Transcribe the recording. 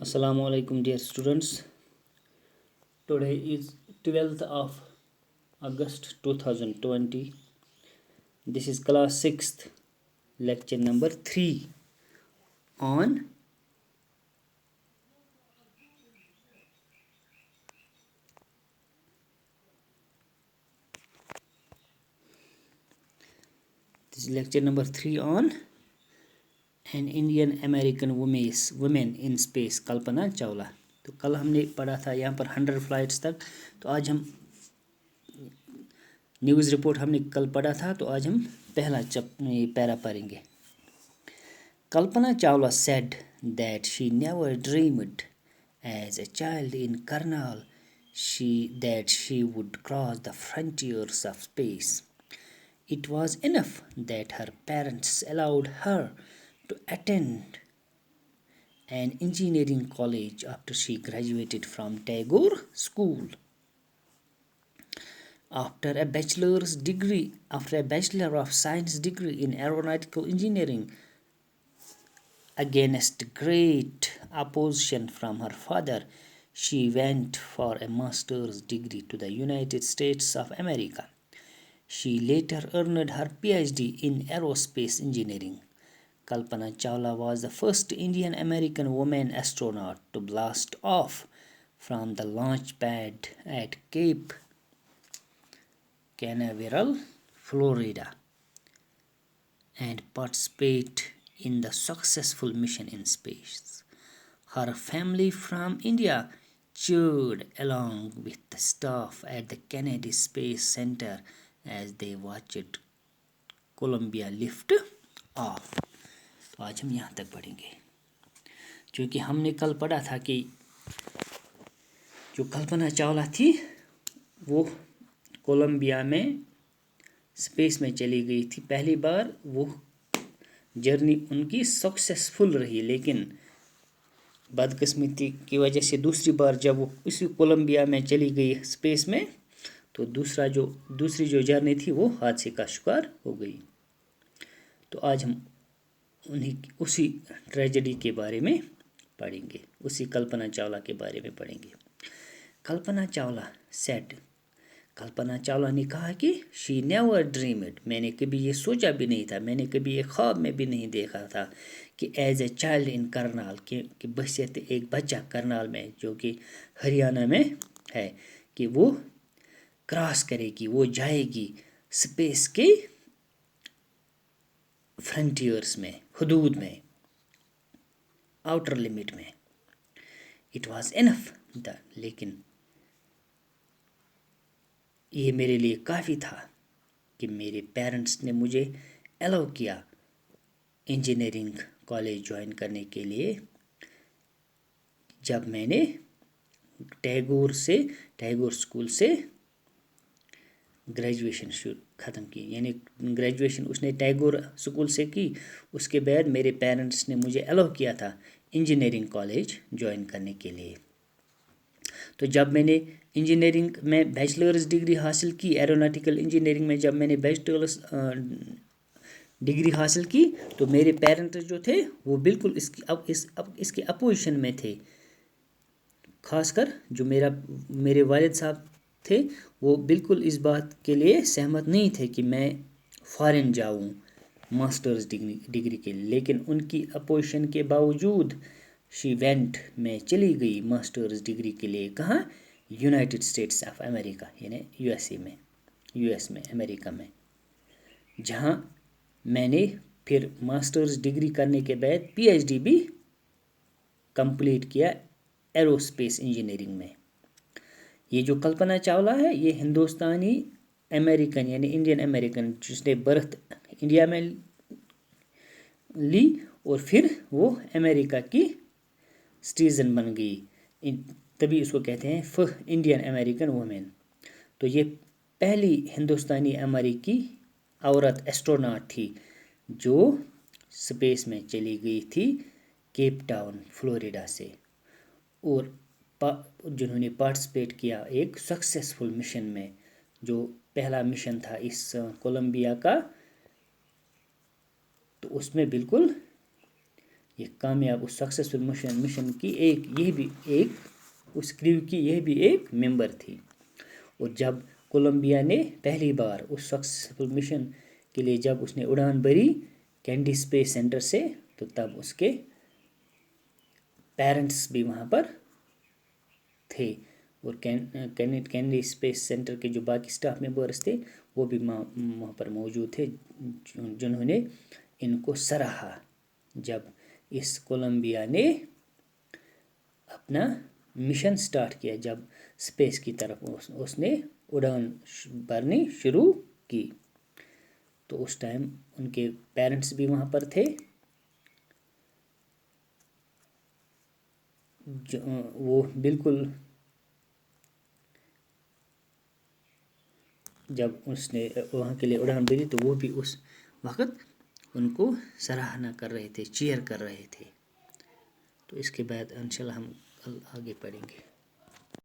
Assalamu alaikum dear students. Today is 12th of August 2020. This is class 6th lecture number 3 on an Indian American women in space Kalpana Chawla. तो कल हमने पढ़ा था यहाँ पर 100 flights तक. तो आज हम न्यूज़ रिपोर्ट हमने कल पढ़ा था. तो आज हम पहला पैरा पढ़ेंगे. Kalpana Chawla said that she never dreamed as a child in Karnal that she would cross the frontiers of space. It was enough that her parents allowed her to attend an engineering college after she graduated from Tagore School. After a Bachelor of Science degree in Aeronautical Engineering, against great opposition from her father, she went for a master's degree to the United States of America. She later earned her PhD in aerospace engineering. Kalpana Chawla was the first Indian American woman astronaut to blast off from the launch pad at Cape Canaveral, Florida, and participate in the successful mission in space. Her family from India cheered along with the staff at the Kennedy Space Center as they watched Columbia lift off. तो आज हम यहाँ तक पढ़ेंगे, क्योंकि हमने कल पढ़ा था कि जो कल्पना चावला थी वो कोलंबिया में स्पेस में चली गई थी. पहली बार वो जर्नी उनकी सक्सेसफुल रही, लेकिन बदकिस्मती की वजह से दूसरी बार जब वो इसी कोलंबिया में चली गई स्पेस में, तो दूसरी जो जर्नी थी वो हादसे का शिकार हो गई. तो आज हम उसी ट्रेजेडी के बारे में पढ़ेंगे, उसी कल्पना चावला के बारे में पढ़ेंगे. कल्पना चावला ने कहा कि शी नेवर ड्रीम्ड, मैंने कभी ये सोचा भी नहीं था, मैंने कभी ये ख्वाब में भी नहीं देखा था कि as a child in Karnal, कि बहैसियत एक बच्चा करनाल में जो कि हरियाणा में है, कि वो क्रॉस करेगी, वो जाएगी स्पेस के फ्रंटियर्स में, हदूद में, आउटर लिमिट में. इट वाज इनफ लेकिन ये मेरे लिए काफ़ी था कि मेरे पेरेंट्स ने मुझे अलाउ किया इंजीनियरिंग कॉलेज ज्वाइन करने के लिए. जब मैंने टैगोर स्कूल से ग्रेजुएशन ख़त्म की, यानी ग्रेजुएशन उसने टैगोर स्कूल से की. उसके बाद मेरे पेरेंट्स ने मुझे अलाउ किया था इंजीनियरिंग कॉलेज ज्वाइन करने के लिए. तो जब मैंने इंजीनियरिंग में बैचलर्स डिग्री हासिल की, एरोनॉटिकल इंजीनियरिंग में जब मैंने बैचलर्स डिग्री हासिल की, तो मेरे पेरेंट्स जो थे वो बिल्कुल इसके अपोजिशन में थे. खासकर जो मेरे वालिद साहब थे वो बिल्कुल इस बात के लिए सहमत नहीं थे कि मैं फॉरेन जाऊं मास्टर्स डिग्री के लिए. लेकिन उनकी अपोजिशन के बावजूद शी वेंट, मैं चली गई मास्टर्स डिग्री के लिए. कहाँ? यूनाइटेड स्टेट्स ऑफ अमेरिका, यानी यूएस में, अमेरिका में, जहाँ मैंने फिर मास्टर्स डिग्री करने के बाद पीएचडी भी कंप्लीट किया एरोस्पेस इंजीनियरिंग में. ये जो कल्पना चावला है ये हिंदुस्तानी अमेरिकन यानी इंडियन अमेरिकन, जिसने बर्थ इंडिया में ली और फिर वो अमेरिका की सिटीज़न बन गई, तभी इसको कहते हैं इंडियन अमेरिकन वुमेन. तो ये पहली हिंदुस्तानी अमेरिकी औरत एस्ट्रोनॉट थी जो स्पेस में चली गई थी केप टाउन फ्लोरिडा से, और जिन्होंने पार्टिसिपेट किया एक सक्सेसफुल मिशन में, जो पहला मिशन था इस कोलंबिया का. तो उसमें बिल्कुल یہ کامیاب اس سکسیسفل مشن کی یہ بھی ایک اس کریو کی یہ بھی ایک ممبر تھی. اور جب کولمبیا نے پہلی بار اس سکسیسفل مشن کے لیے جب اس نے اڑان بھری کینڈی اسپیس سینٹر سے تو تب اس کے پیرنٹس بھی وہاں پر تھے اور کینڈی اسپیس سینٹر کے جو باقی اسٹاف ممبرس تھے وہ بھی وہاں پر موجود تھے جنہوں نے ان کو سراہا جب اس کولمبیا نے اپنا مشن سٹارٹ کیا. جب اسپیس کی طرف اس نے اڑان بھرنی شروع کی تو اس ٹائم ان کے پیرنٹس بھی وہاں پر تھے. وہ بالکل جب اس نے وہاں کے لیے اڑان بھری تو وہ بھی اس وقت ان کو سراہنا کر رہے تھے, چیئر کر رہے تھے. تو اس کے بعد انشاءاللہ ہم کل آگے پڑھیں گے.